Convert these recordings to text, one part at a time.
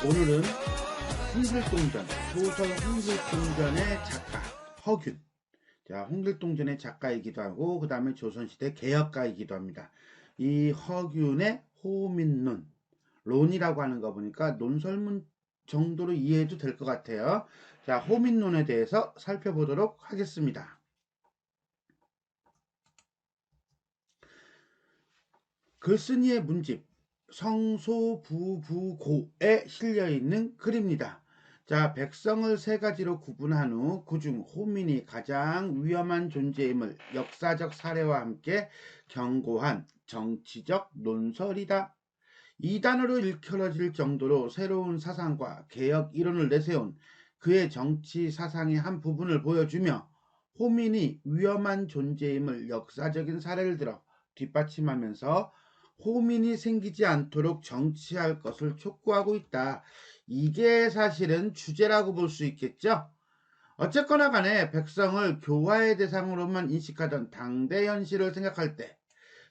오늘은 홍길동전, 소설 홍길동전의 작가 허균. 자, 홍길동전의 작가이기도 하고 그 다음에 조선시대 개혁가이기도 합니다. 이 허균의 호민론, 론이라고 하는 거 보니까 논설문 정도로 이해해도 될 것 같아요. 자, 호민론에 대해서 살펴보도록 하겠습니다. 글쓴이의 문집 성소부부고에 실려있는 글입니다. 자, 백성을 세 가지로 구분한 후 그중 호민이 가장 위험한 존재임을 역사적 사례와 함께 경고한 정치적 논설이다. 이 단어로 일컬어질 정도로 새로운 사상과 개혁 이론을 내세운 그의 정치 사상의 한 부분을 보여주며 호민이 위험한 존재임을 역사적인 사례를 들어 뒷받침하면서 호민이 생기지 않도록 정치할 것을 촉구하고 있다. 이게 사실은 주제라고 볼 수 있겠죠. 어쨌거나 간에 백성을 교화의 대상으로만 인식하던 당대 현실을 생각할 때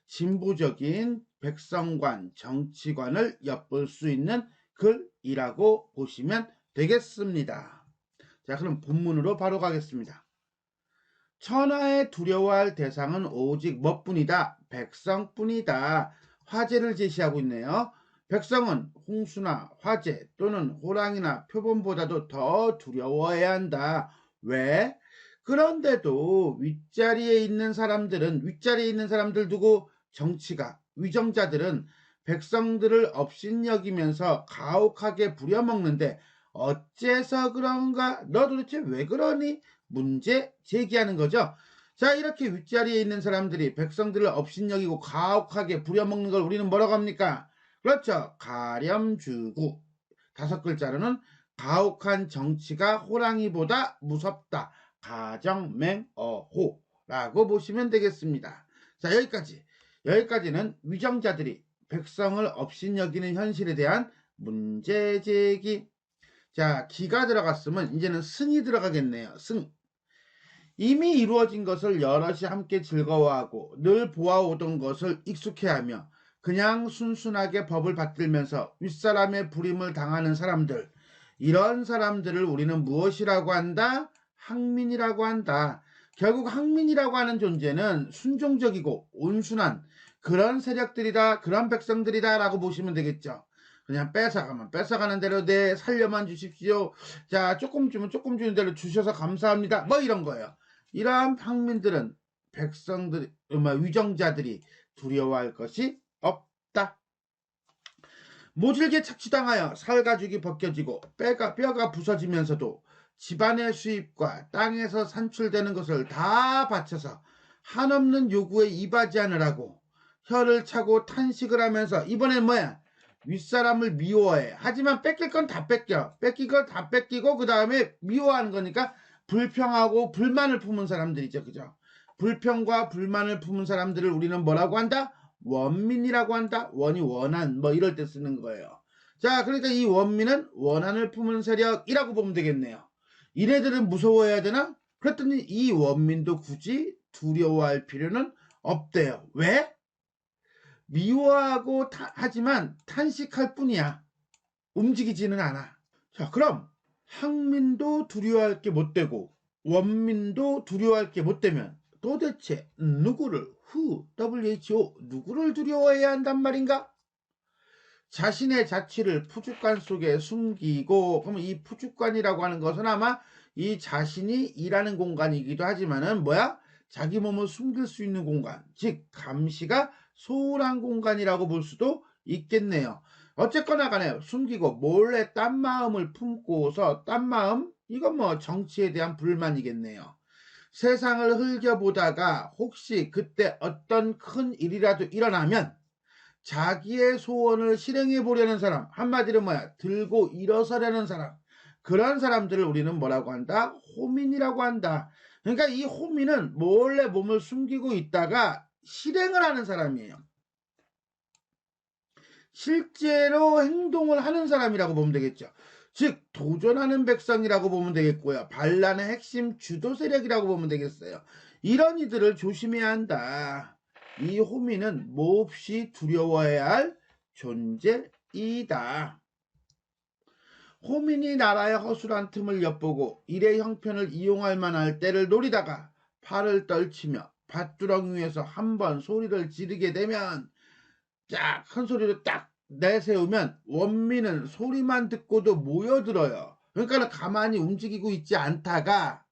진보적인 백성관, 정치관을 엿볼 수 있는 글이라고 보시면 되겠습니다. 자, 그럼 본문으로 바로 가겠습니다. 천하에 두려워할 대상은 오직 뭐뿐이다? 백성뿐이다. 화재를 제시하고 있네요. 백성은 홍수나 화재 또는 호랑이나 표범보다도 더 두려워해야 한다. 왜? 그런데도 윗자리에 있는 사람들 두고 정치가, 위정자들은 백성들을 업신여기면서 가혹하게 부려먹는데 어째서 그런가? 너 도대체 왜 그러니? 문제 제기하는 거죠. 자, 이렇게 윗자리에 있는 사람들이 백성들을 업신여기고 가혹하게 부려먹는 걸 우리는 뭐라고 합니까? 그렇죠. 가렴주구. 5글자로는 가혹한 정치가 호랑이보다 무섭다. 가정맹어호라고 보시면 되겠습니다. 자, 여기까지는 위정자들이 백성을 업신여기는 현실에 대한 문제 제기. 자, 기가 들어갔으면 이제는 승이 들어가겠네요. 승. 이미 이루어진 것을 여럿이 함께 즐거워하고 늘 보아오던 것을 익숙해하며 그냥 순순하게 법을 받들면서 윗사람의 부림을 당하는 사람들, 이런 사람들을 우리는 무엇이라고 한다? 항민이라고 한다. 결국 항민이라고 하는 존재는 순종적이고 온순한 그런 세력들이다, 그런 백성들이다 라고 보시면 되겠죠. 그냥 뺏어가는 대로 내 살려만 주십시오. 자, 조금 주면 조금 주는 대로 주셔서 감사합니다. 뭐 이런 거예요. 이러한 평민들은 백성들, 위정자들이 두려워할 것이 없다. 모질게 착취당하여 살가죽이 벗겨지고 뼈가 부서지면서도 집안의 수입과 땅에서 산출되는 것을 다 바쳐서 한없는 요구에 입하지 않으라고 혀를 차고 탄식을 하면서 이번엔 뭐야? 윗사람을 미워해. 하지만 뺏길 건 다 뺏겨. 뺏길 건 다 뺏기고 그 다음에 미워하는 거니까 불평하고 불만을 품은 사람들이죠. 그죠? 불평과 불만을 품은 사람들을 우리는 뭐라고 한다? 원민이라고 한다. 원이 원한 뭐 이럴 때 쓰는 거예요. 자, 그러니까 이 원민은 원한을 품은 세력이라고 보면 되겠네요. 이네들은 무서워해야 되나? 그랬더니 이 원민도 굳이 두려워할 필요는 없대요. 왜? 미워하고 하지만 탄식할 뿐이야. 움직이지는 않아. 자, 그럼 항민도 두려워할 게 못 되고 원민도 두려워할 게 못 되면 도대체 누구를 WHO 누구를 두려워해야 한단 말인가? 자신의 자취를 푸죽간 속에 숨기고, 그럼 이 푸죽간이라고 하는 것은 아마 이 자신이 일하는 공간이기도 하지만은 뭐야? 자기 몸을 숨길 수 있는 공간, 즉 감시가 소홀한 공간이라고 볼 수도 있겠네요. 어쨌거나 간에 숨기고 몰래 딴 마음을 품고서 딴 마음, 이건 뭐 정치에 대한 불만이겠네요. 세상을 흘겨보다가 혹시 그때 어떤 큰 일이라도 일어나면 자기의 소원을 실행해 보려는 사람, 한마디로 뭐야? 들고 일어서려는 사람, 그런 사람들을 우리는 뭐라고 한다? 호민이라고 한다. 그러니까 이 호민은 몰래 몸을 숨기고 있다가 실행을 하는 사람이에요. 실제로 행동을 하는 사람이라고 보면 되겠죠. 즉 도전하는 백성이라고 보면 되겠고요. 반란의 핵심 주도 세력이라고 보면 되겠어요. 이런 이들을 조심해야 한다. 이 호민은 몹시 두려워해야 할 존재이다. 호민이 나라의 허술한 틈을 엿보고 일의 형편을 이용할 만할 때를 노리다가 팔을 떨치며 밭두렁 위에서 한번 소리를 지르게 되면 쫙 큰 소리로 딱 내세우면 원민은 소리만 듣고도 모여들어요. 그러니까 가만히 움직이고 있지 않다가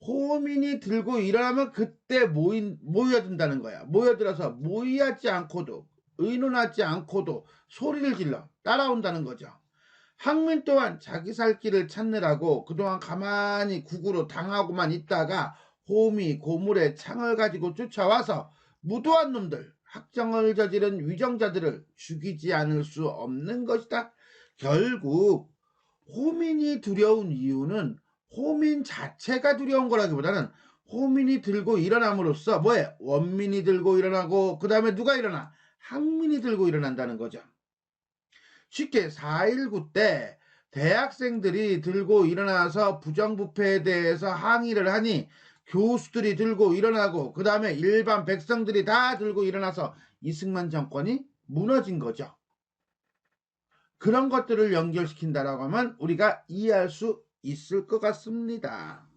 호민이 들고 일어나면 그때 모여든다는 거야. 모여들어서 모의하지 않고도 의논하지 않고도 소리를 질러 따라온다는 거죠. 항민 또한 자기 살 길을 찾느라고 그동안 가만히 국으로 당하고만 있다가 호미 고물에 창을 가지고 쫓아와서 무도한 놈들, 학정을 저지른 위정자들을 죽이지 않을 수 없는 것이다. 결국 호민이 두려운 이유는 호민 자체가 두려운 거라기보다는 호민이 들고 일어남으로써 뭐예요? 원민이 들고 일어나고 그 다음에 누가 일어나? 항민이 들고 일어난다는 거죠. 쉽게 4.19 때 대학생들이 들고 일어나서 부정부패에 대해서 항의를 하니 교수들이 들고 일어나고 그 다음에 일반 백성들이 다 들고 일어나서 이승만 정권이 무너진 거죠. 그런 것들을 연결시킨다라고 하면 우리가 이해할 수 있을 것 같습니다.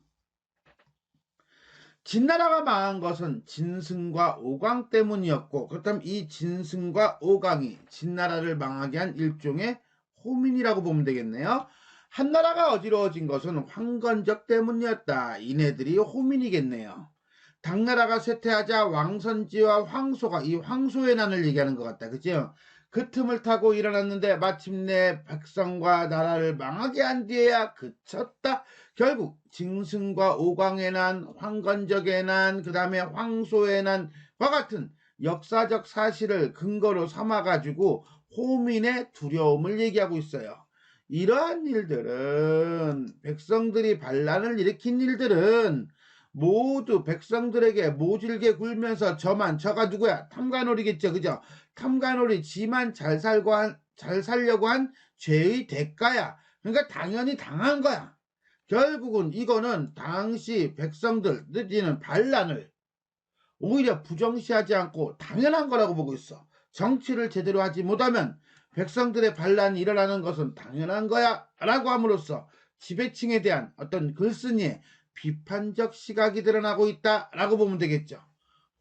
진나라가 망한 것은 진승과 오강 때문이었고 그렇다면 이 진승과 오강이 진나라를 망하게 한 일종의 호민이라고 보면 되겠네요. 한나라가 어지러워진 것은 황건적 때문이었다. 이네들이 호민이겠네요. 당나라가 쇠퇴하자 왕선지와 황소가 이 황소의 난을 얘기하는 것 같다. 그죠? 그 틈을 타고 일어났는데 마침내 백성과 나라를 망하게 한 뒤에야 그쳤다. 결국 징승과 오광의 난, 황건적의 난, 그 다음에 황소의 난과 같은 역사적 사실을 근거로 삼아가지고 호민의 두려움을 얘기하고 있어요. 이러한 일들은 백성들이 반란을 일으킨 일들은 모두 백성들에게 모질게 굴면서 저가 누구야? 탐관오리겠죠. 그죠? 탐관오리 지만 잘 살려고 한 죄의 대가야. 그러니까 당연히 당한 거야. 결국은 이거는 당시 백성들 느끼는 반란을 오히려 부정시하지 않고 당연한 거라고 보고 있어. 정치를 제대로 하지 못하면 백성들의 반란이 일어나는 것은 당연한 거야 라고 함으로써 지배층에 대한 어떤 글쓴이의 비판적 시각이 드러나고 있다라고 보면 되겠죠.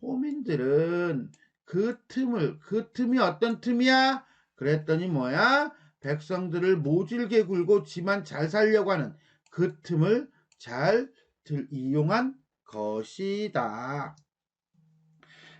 호민들은 그 틈이 어떤 틈이야? 그랬더니 뭐야? 백성들을 모질게 굴고 지만 잘 살려고 하는 그 틈을 잘 이용한 것이다.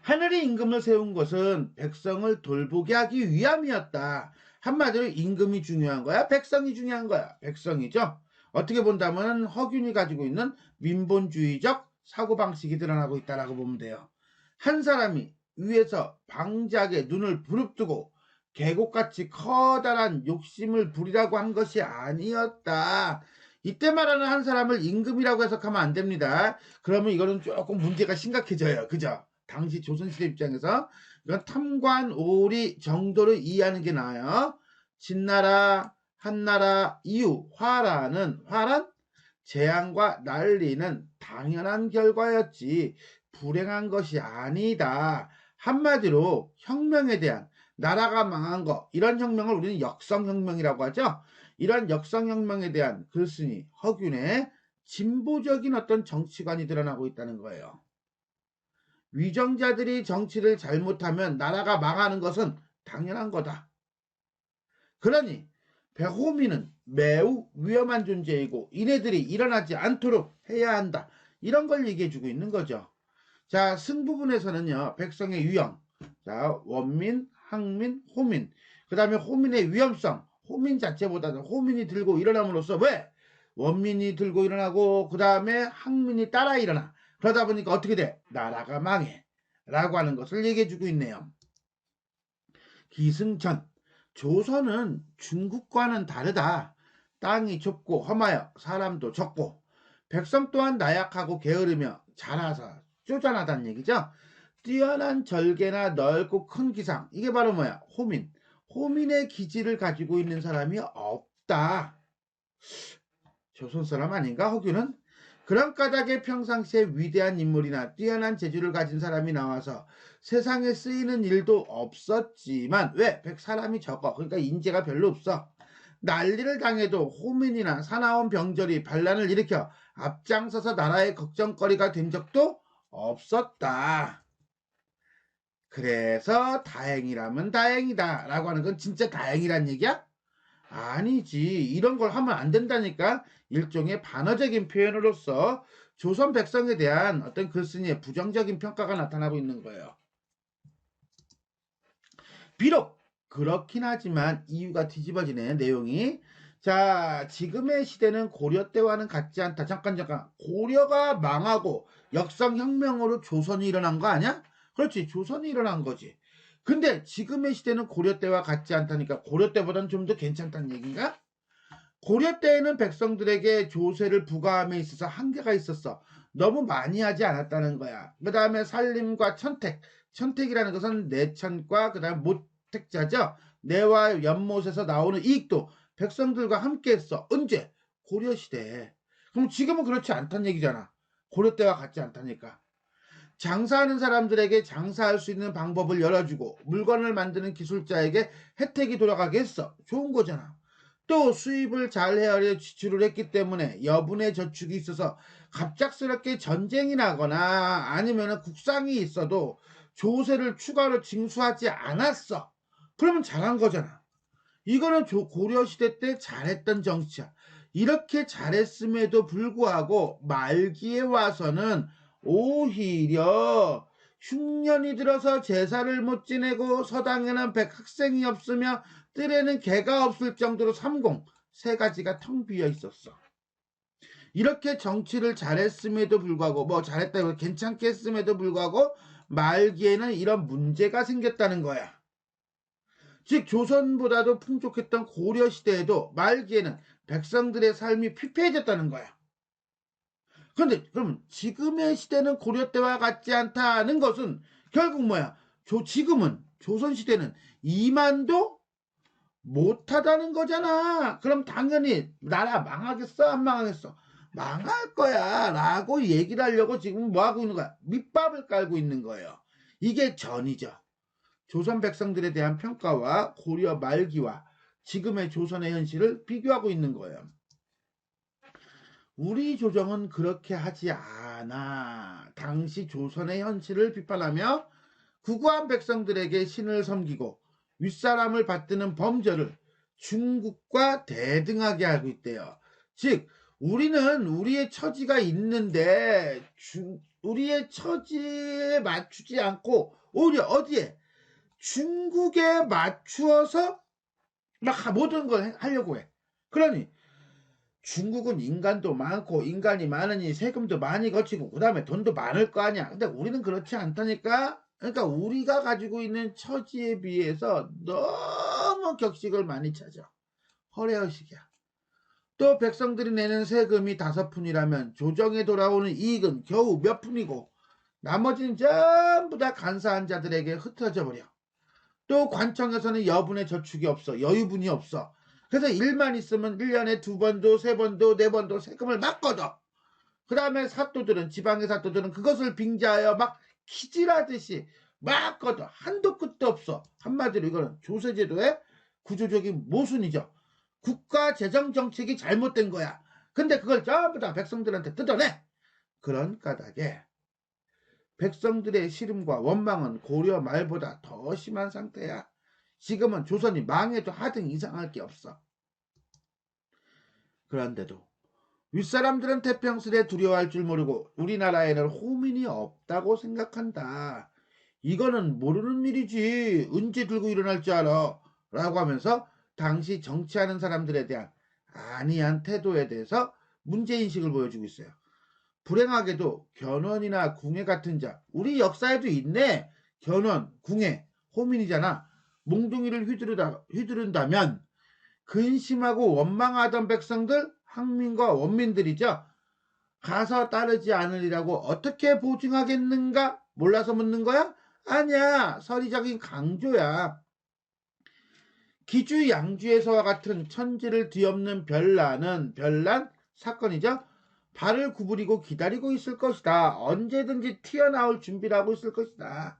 하늘이 임금을 세운 것은 백성을 돌보게 하기 위함이었다. 한마디로 임금이 중요한 거야? 백성이 중요한 거야? 백성이죠. 어떻게 본다면 허균이 가지고 있는 민본주의적 사고방식이 드러나고 있다고 보면 돼요. 한 사람이 위에서 방작에 눈을 부릅뜨고 계곡같이 커다란 욕심을 부리라고 한 것이 아니었다. 이때 말하는 한 사람을 임금이라고 해석하면 안 됩니다. 그러면 이거는 조금 문제가 심각해져요. 그죠? 당시 조선시대 입장에서 이건 탐관오리 정도로 이해하는 게 나아요. 진나라, 한나라 이후 화란 재앙과 난리는 당연한 결과였지 불행한 것이 아니다. 한마디로 혁명에 대한 나라가 망한 거 이런 혁명을 우리는 역성혁명이라고 하죠. 이런 역성혁명에 대한 글쓴이 허균의 진보적인 어떤 정치관이 드러나고 있다는 거예요. 위정자들이 정치를 잘못하면 나라가 망하는 것은 당연한 거다. 그러니 백호민은 매우 위험한 존재이고 이네들이 일어나지 않도록 해야 한다. 이런 걸 얘기해주고 있는 거죠. 자, 승부분에서는요. 백성의 유형, 자 원민, 항민, 호민, 그 다음에 호민의 위험성, 호민 자체보다는 호민이 들고 일어남으로써 왜? 원민이 들고 일어나고 그 다음에 항민이 따라 일어나. 그러다 보니까 어떻게 돼? 나라가 망해. 라고 하는 것을 얘기해주고 있네요. 기승전. 조선은 중국과는 다르다. 땅이 좁고 험하여 사람도 적고 백성 또한 나약하고 게으르며 자라서 쪼잔하다는 얘기죠. 뛰어난 절개나 넓고 큰 기상. 이게 바로 뭐야? 호민. 호민의 기질을 가지고 있는 사람이 없다. 조선 사람 아닌가? 허균은? 그런 까닭에 평상시에 위대한 인물이나 뛰어난 재주를 가진 사람이 나와서 세상에 쓰이는 일도 없었지만 왜? 사람이 적어. 그러니까 인재가 별로 없어. 난리를 당해도 호민이나 사나운 병절이 반란을 일으켜 앞장서서 나라의 걱정거리가 된 적도 없었다. 그래서 다행이라면 다행이다 라고 하는 건 진짜 다행이란 얘기야? 아니지. 이런 걸 하면 안 된다니까. 일종의 반어적인 표현으로서 조선 백성에 대한 어떤 글쓴이의 부정적인 평가가 나타나고 있는 거예요. 비록 그렇긴 하지만 이유가 뒤집어지네, 내용이. 자, 지금의 시대는 고려 때와는 같지 않다. 잠깐. 고려가 망하고 역성혁명으로 조선이 일어난 거 아니야? 그렇지, 조선이 일어난 거지. 근데 지금의 시대는 고려 때와 같지 않다니까 고려 때보다는 좀 더 괜찮다는 얘기인가? 고려 때에는 백성들에게 조세를 부과함에 있어서 한계가 있었어. 너무 많이 하지 않았다는 거야. 그 다음에 살림과 천택. 천택이라는 것은 내천과 그 다음 모택자죠. 내와 연못에서 나오는 이익도 백성들과 함께 했어. 언제? 고려시대에. 그럼 지금은 그렇지 않다는 얘기잖아. 고려 때와 같지 않다니까. 장사하는 사람들에게 장사할 수 있는 방법을 열어주고 물건을 만드는 기술자에게 혜택이 돌아가게 했어. 좋은 거잖아. 또 수입을 잘 헤아려 지출을 했기 때문에 여분의 저축이 있어서 갑작스럽게 전쟁이 나거나 아니면 국상이 있어도 조세를 추가로 징수하지 않았어. 그러면 잘한 거잖아. 이거는 고려시대 때 잘했던 정치야. 이렇게 잘했음에도 불구하고 말기에 와서는 오히려 흉년이 들어서 제사를 못 지내고 서당에는 백학생이 없으며 뜰에는 개가 없을 정도로 삼공 세 가지가 텅 비어 있었어. 이렇게 정치를 잘했음에도 불구하고 잘했다고 괜찮게 했음에도 불구하고 말기에는 이런 문제가 생겼다는 거야. 즉 조선보다도 풍족했던 고려시대에도 말기에는 백성들의 삶이 피폐해졌다는 거야. 그런데 그럼 지금의 시대는 고려 때와 같지 않다는 것은 결국 뭐야? 지금은 조선시대는 이만도 못하다는 거잖아. 그럼 당연히 나라 망하겠어? 안 망하겠어? 망할 거야 라고 얘기를 하려고 지금 뭐하고 있는 거야? 밑밥을 깔고 있는 거예요. 이게 전이죠. 조선 백성들에 대한 평가와 고려 말기와 지금의 조선의 현실을 비교하고 있는 거예요. 우리 조정은 그렇게 하지 않아. 당시 조선의 현실을 비판하며 구구한 백성들에게 신을 섬기고 윗사람을 받드는 범죄를 중국과 대등하게 하고 있대요. 즉 우리는 우리의 처지가 있는데 우리의 처지에 맞추지 않고 오히려 어디에? 중국에 맞추어서 막 모든 걸 하려고 해. 그러니 중국은 인간도 많고 인간이 많으니 세금도 많이 거치고 그 다음에 돈도 많을 거 아니야. 근데 우리는 그렇지 않다니까. 그러니까 우리가 가지고 있는 처지에 비해서 너무 격식을 많이 찾아. 허례허식이야. 또 백성들이 내는 세금이 5푼이라면 조정에 돌아오는 이익은 겨우 몇 푼이고 나머지는 전부 다 간사한 자들에게 흩어져 버려. 또 관청에서는 여분의 저축이 없어. 여유분이 없어. 그래서 일만 있으면 1년에 2번도 3번도 4번도 세금을 막 걷어. 그 다음에 사또들은 지방의 사또들은 그것을 빙자하여 막 키질하듯이 막 걷어. 한도 끝도 없어. 한마디로 이거는 조세제도의 구조적인 모순이죠. 국가 재정 정책이 잘못된 거야. 근데 그걸 전부 다 백성들한테 뜯어내. 그런 까닭에 백성들의 시름과 원망은 고려 말보다 더 심한 상태야. 지금은 조선이 망해도 하등 이상할 게 없어. 그런데도 윗사람들은 태평스레 두려워할 줄 모르고 우리나라에는 호민이 없다고 생각한다. 이거는 모르는 일이지. 언제 들고 일어날 줄 알아. 라고 하면서 당시 정치하는 사람들에 대한 안이한 태도에 대해서 문제인식을 보여주고 있어요. 불행하게도 견훤이나 궁예 같은 자, 우리 역사에도 있네. 견훤, 궁예, 호민이잖아. 몽둥이를 휘두른다면 근심하고 원망하던 백성들, 항민과 원민들이죠. 가서 따르지 않으리라고 어떻게 보증하겠는가? 몰라서 묻는 거야? 아니야. 서리적인 강조야. 기주 양주에서와 같은 천지를 뒤엎는 별난 사건이죠. 발을 구부리고 기다리고 있을 것이다. 언제든지 튀어나올 준비를 하고 있을 것이다.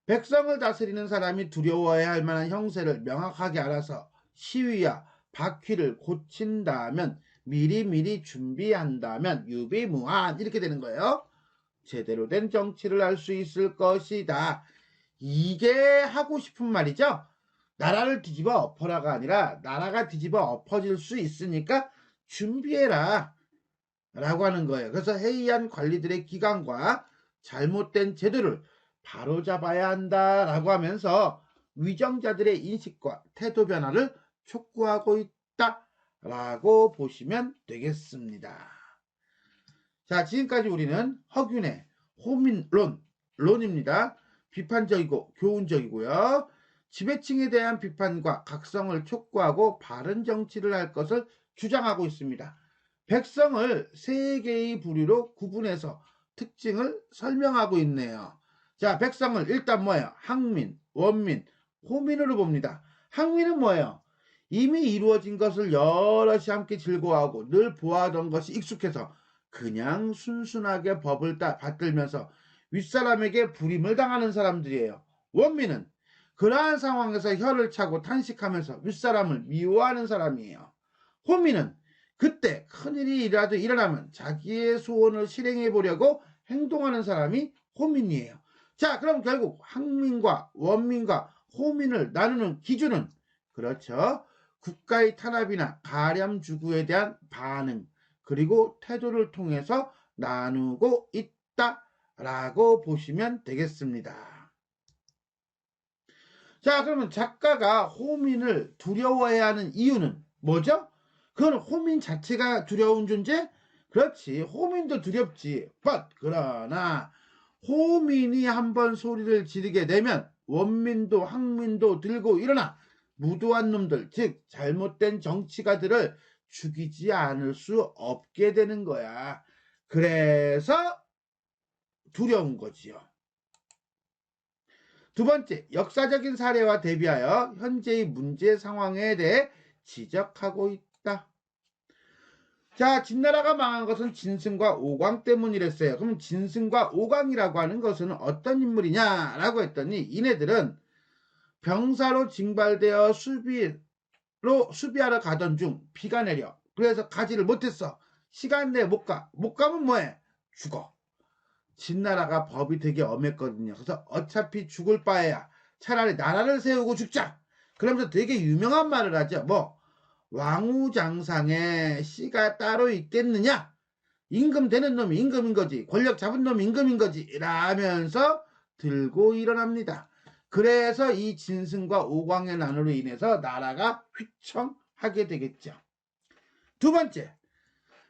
백성을 다스리는 사람이 두려워해야 할 만한 형세를 명확하게 알아서 시위와 바퀴를 고친다면, 미리미리 준비한다면 유비무한 이렇게 되는 거예요. 제대로 된 정치를 할 수 있을 것이다. 이게 하고 싶은 말이죠. 나라를 뒤집어 엎어라가 아니라 나라가 뒤집어 엎어질 수 있으니까 준비해라 라고 하는 거예요. 그래서 해이한 관리들의 기강과 잘못된 제도를 바로잡아야 한다라고 하면서 위정자들의 인식과 태도 변화를 촉구하고 있다라고 보시면 되겠습니다. 자, 지금까지 우리는 허균의 호민론입니다. 비판적이고 교훈적이고요. 지배층에 대한 비판과 각성을 촉구하고 바른 정치를 할 것을 주장하고 있습니다. 백성을 세 개의 부류로 구분해서 특징을 설명하고 있네요. 자, 백성을 일단 뭐예요? 항민, 원민, 호민으로 봅니다. 항민은 뭐예요? 이미 이루어진 것을 여럿이 함께 즐거워하고 늘 보아하던 것이 익숙해서 그냥 순순하게 법을 받들면서 윗사람에게 불임을 당하는 사람들이에요. 원민은 그러한 상황에서 혀를 차고 탄식하면서 윗사람을 미워하는 사람이에요. 호민은 그때 큰일이라도 일어나면 자기의 소원을 실행해 보려고 행동하는 사람이 호민이에요. 자, 그럼 결국 항민과 원민과 호민을 나누는 기준은 그렇죠. 국가의 탄압이나 가렴주구에 대한 반응 그리고 태도를 통해서 나누고 있다라고 보시면 되겠습니다. 자, 그러면 작가가 호민을 두려워해야 하는 이유는 뭐죠? 그건 호민 자체가 두려운 존재? 그렇지, 호민도 두렵지. 그러나 호민이 한번 소리를 지르게 되면 원민도 항민도 들고 일어나 무도한 놈들, 즉 잘못된 정치가들을 죽이지 않을 수 없게 되는 거야. 그래서 두려운 거지요. 두 번째, 역사적인 사례와 대비하여 현재의 문제 상황에 대해 지적하고 있다. 자, 진나라가 망한 것은 진승과 오광 때문이랬어요. 그럼 진승과 오광이라고 하는 것은 어떤 인물이냐라고 했더니 이네들은 병사로 징발되어 수비하러 가던 중 비가 내려 그래서 가지를 못했어. 시간 내에 못 가면 뭐해? 죽어. 진나라가 법이 되게 엄했거든요. 그래서 어차피 죽을 바에야 차라리 나라를 세우고 죽자. 그러면서 되게 유명한 말을 하죠. 왕우장상에 씨가 따로 있겠느냐? 임금 되는 놈이 임금인 거지. 권력 잡은 놈이 임금인 거지. 라면서 들고 일어납니다. 그래서 이 진승과 오광의 난으로 인해서 나라가 휘청하게 되겠죠. 두 번째,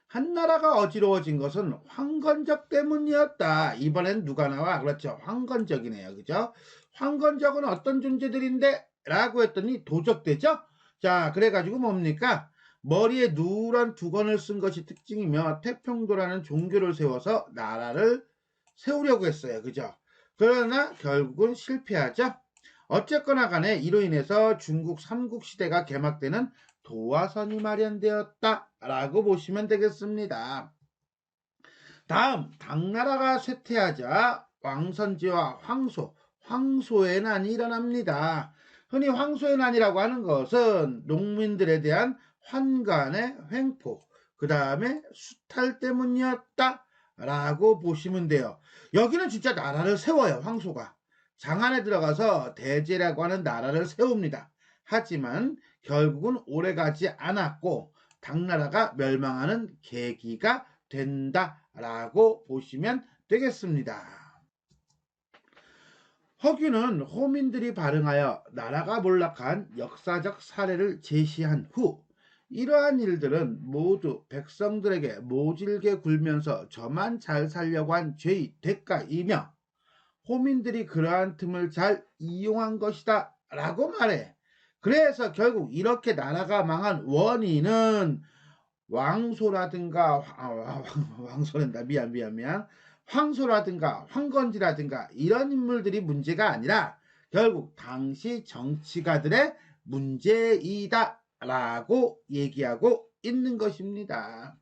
한나라가 어지러워진 것은 황건적 때문이었다. 이번엔 누가 나와? 그렇죠. 황건적이네요. 그죠? 황건적은 어떤 존재들인데? 라고 했더니 도적대죠? 자, 그래가지고 뭡니까? 머리에 누런 두건을 쓴 것이 특징이며 태평도라는 종교를 세워서 나라를 세우려고 했어요. 그죠? 그러나 결국은 실패하죠. 어쨌거나 간에 이로 인해서 중국 삼국시대가 개막되는 도화선이 마련되었다라고 보시면 되겠습니다. 다음, 당나라가 쇠퇴하자 왕선지와 황소의 난이 일어납니다. 흔히 황소의 난이라고 하는 것은 농민들에 대한 환관의 횡포, 그 다음에 수탈 때문이었다라고 보시면 돼요. 여기는 진짜 나라를 세워요. 황소가. 장안에 들어가서 대제라고 하는 나라를 세웁니다. 하지만 결국은 오래가지 않았고 당나라가 멸망하는 계기가 된다라고 보시면 되겠습니다. 허균은 호민들이 발흥하여 나라가 몰락한 역사적 사례를 제시한 후 이러한 일들은 모두 백성들에게 모질게 굴면서 저만 잘 살려고 한 죄의 대가이며 호민들이 그러한 틈을 잘 이용한 것이다 라고 말해. 그래서 결국 이렇게 나라가 망한 원인은 왕소라든가 왕소란다 미안 황소라든가 황건지라든가 이런 인물들이 문제가 아니라 결국 당시 정치가들의 문제이다 라고 얘기하고 있는 것입니다.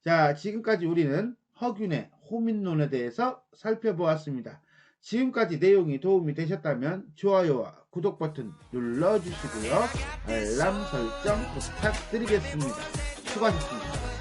자, 지금까지 우리는 허균의 호민론에 대해서 살펴보았습니다. 지금까지 내용이 도움이 되셨다면 좋아요와 구독 버튼 눌러주시고요. 알람 설정 부탁드리겠습니다. 수고하셨습니다.